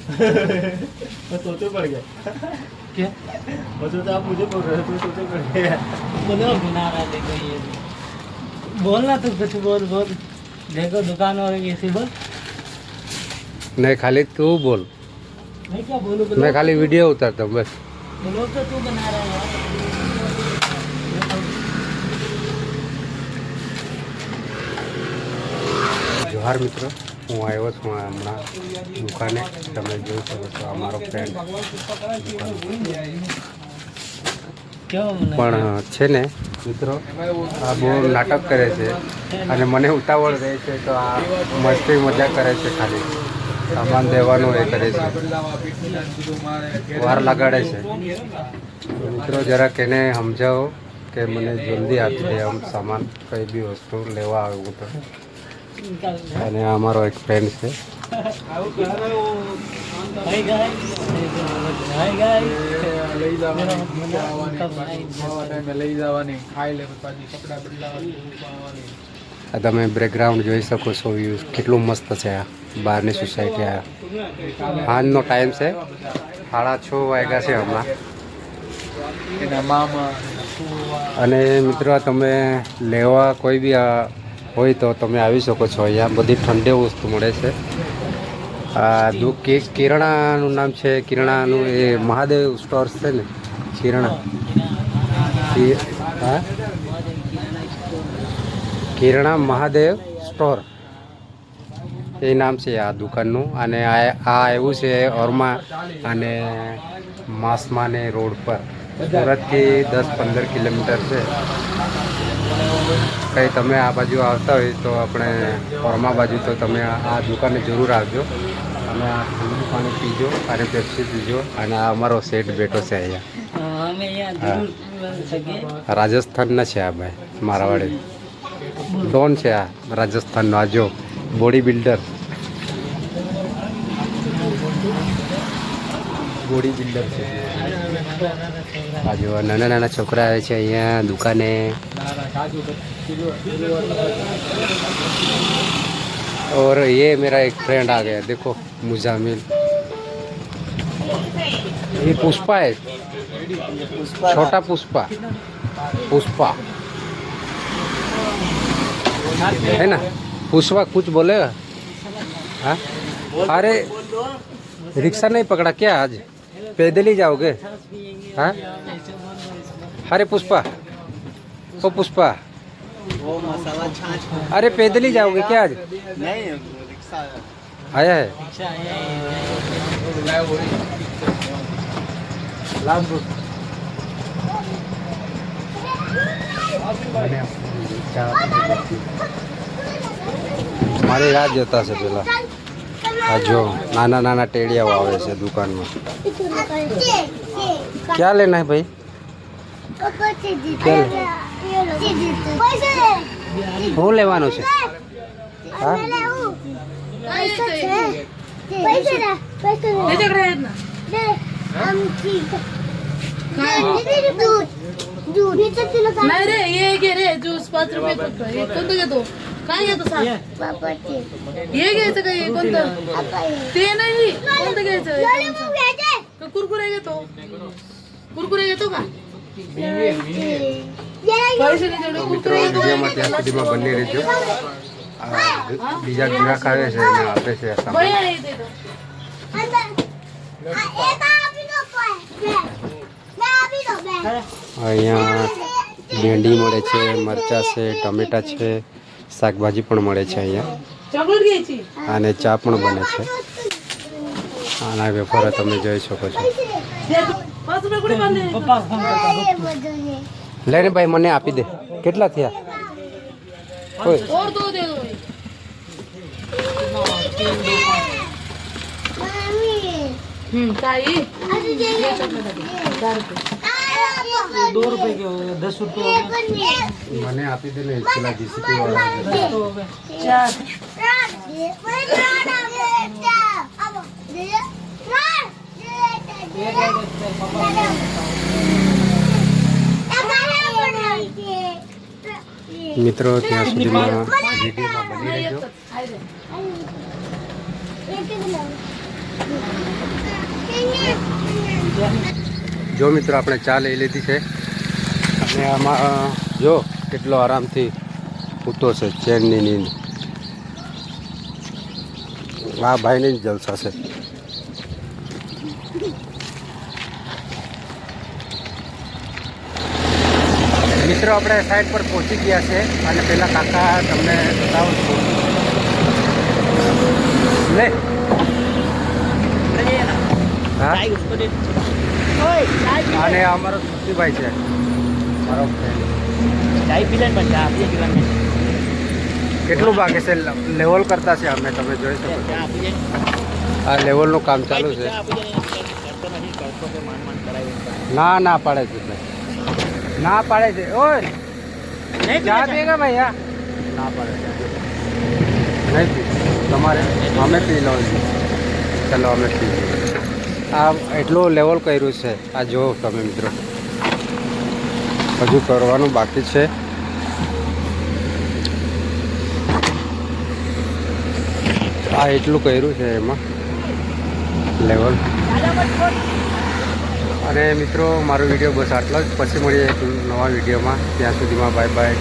मैं सोचे पड़ गया क्या? मैं सोचा आप मुझे बोल रहे थे, तो सोचे पड़ गया। बोलो बना रहा देखो ये बोलना तो कुछ बोल बोल देखो दुकान और ऐसी बोल नहीं खाली तू बोल, मैं क्या बोलूं मैं खाली वीडियो उतारता हूँ बस। बोलो तो तू बना रहा है जोहार मित्रों, હું આવ્યો છું હમણાં દુકાને। તમે જોઈ શકો છો આ મારો ફ્રેન્ડ પણ છે ને મિત્રો, આ બહુ નાટક કરે છે અને મને ઉતાવળ રહે છે, તો આ મસ્તી મજાક કરે છે, ખાલી સામાન દેવાનું એ કરે છે, વાર લગાડે છે। મિત્રો જરાક એને સમજાવો કે મને જલ્દી આપી દે આમ સામાન, કઈ બી વસ્તુ લેવા આવ્યું તો। અને આ અમારો એક ફ્રેન્ડ છે। हाय गाइस हाय गाइस લઈ જવાની ખાઈ લે પછી કપડા બદલાવાની। આ તમે બેકગ્રાઉન્ડ જોઈ શકો છો, વ્યૂ કેટલું મસ્ત છે। આ બહારની સોસાયટી, આ સાંજનો ટાઈમ છે, 6:30 વાગ્યા છે હમણાં। એના મામા અને મિત્રો તમે લેવા કોઈ બી હોય તો તમે આવી શકો છો। અહીંયા બધી ઠંડી વસ્તુ મળે છે। આ કિરણાનું નામ છે, કિરણાનું એ મહાદેવ સ્ટોર્સ છે ને, કિરણા હા કિરણા મહાદેવ સ્ટોર એ નામ છે આ દુકાનનું। અને આ એવું છે ઓરમાં અને માસમાને રોડ પર, સુરતથી 10-15 કિલોમીટર છે। કંઈ તમે આ બાજુ આવતા હોય તો આપણે ઓરમા બાજુ, તો તમે આ દુકાને જરૂર આવજો અને આ ઠંડુ પાણી પીજો અને પેપ્સી પીજો। અને આ અમારો સેટ બેઠો છે અહીંયા, અમે અહીંયા જરૂર સકે રાજસ્થાનના છે આ ભાઈ, મારાવાડી ડોન છે આ રાજસ્થાનનો। આ જો બોડી બિલ્ડર છે। આ જો નાના નાના છોકરા આવે છે અહીંયા દુકાને। और ये मेरा एक फ्रेंड आ गया, देखो मुजामिल। ये पुष्पा है, छोटा पुष्पा, पुष्पा है ना। पुष्पा कुछ बोलेगा? हाँ अरे रिक्शा नहीं पकड़ा क्या आज, पैदल ही जाओगे? हाँ अरे पुष्पा, ओ पुष्पा, वो मसाला छाछ अरे पैदल ही जाओगे क्या आज? नहीं रिक्शा आया है रिक्शा મારી રાહ જોતા છે પેલા। આ જો નાના નાના ટેડિયાઓ આવે છે દુકાનમાં। क्या लेना है भाई? શું લેવાનું છે? હા नाही रे, ये घे रे ज्यूस 5 रुपये फक्त। हे कोणतं घेतो? काय घेतो सांग? हे घ्यायचं का? हे कोणतं? ते नाही, कोणतं घ्यायचं? का कुरकुरे घेतो? कुरकुरे घेतो का? पैसे नाही तेवढे, મિત્રો कुरकुरे घेतो. વિડીયોમાં ત્યાં સુધીમાં બની રહેજો। બીજા ગ્રાહક આવે છે એને આપે છે સામાન। भैया हे दे दो. અહીંયા ભેંડી મળે છે, મરચાં છે, ટમેટા છે, શાકભાજી પણ મળે છે અહીંયા। चॉकलेट घ्यायची. અને ચા પણ બને છે। આના વેફરો તમે જોઈ શકો છો। दे दो. 5 रुपये कुठे बांधले? पप्पा फोन करता લઈને ભાઈ મને આપી દે। કેટલા થયા? કોઈ और दो दे दो. ताई ये चॉकलेट आहे. 4 रुपये. 2 रुपए के हो गए, 10 रुपये हो गए, મને આપી દે ને પેલા જીસીપી વાળા। 10 तो हो गए 4 મિત્રો ત્યાં સુધીમાં વિડીયોમાં બની રહેજો। જો મિત્રો આપણે ચા લઈ લીધી છે અને આમાં જો કેટલો આરામથી સૂતો છે, ચેનની નીંદ. આ ભાઈને જ જલસા છે. મિત્રો આપણે સાઈડ પર પહોંચી ગયા છે અને પેલા કાકા તમને બતાવું છું. લે હા, અને અમારો સુશીભાઈ છે, મારો ફ્રેન્ડ. કેટલું બાકી છે? લેવલ કરતા છે અમે, તમે જોઈ શકો છો. આ લેવલનું કામ ચાલુ છે. ના પાડે છે ભાઈ, ના પાડે છે. ઓય ચા પીએગા ભૈયા? ના પાડે છે, નહીં પી. તમારે અમે પી લો. ચલો અમે પી. આ એટલું લેવલ કર્યું છે. આ જો તમે મિત્રો, હજુ કરવાનું બાકી છે. આ એટલું કર્યું છે એમાં લેવલ. અને મિત્રો મારો વિડીયો બસ આટલો જ. પછી મળીએ એક નવા વિડીયોમાં. ત્યાં સુધીમાં બાય બાય.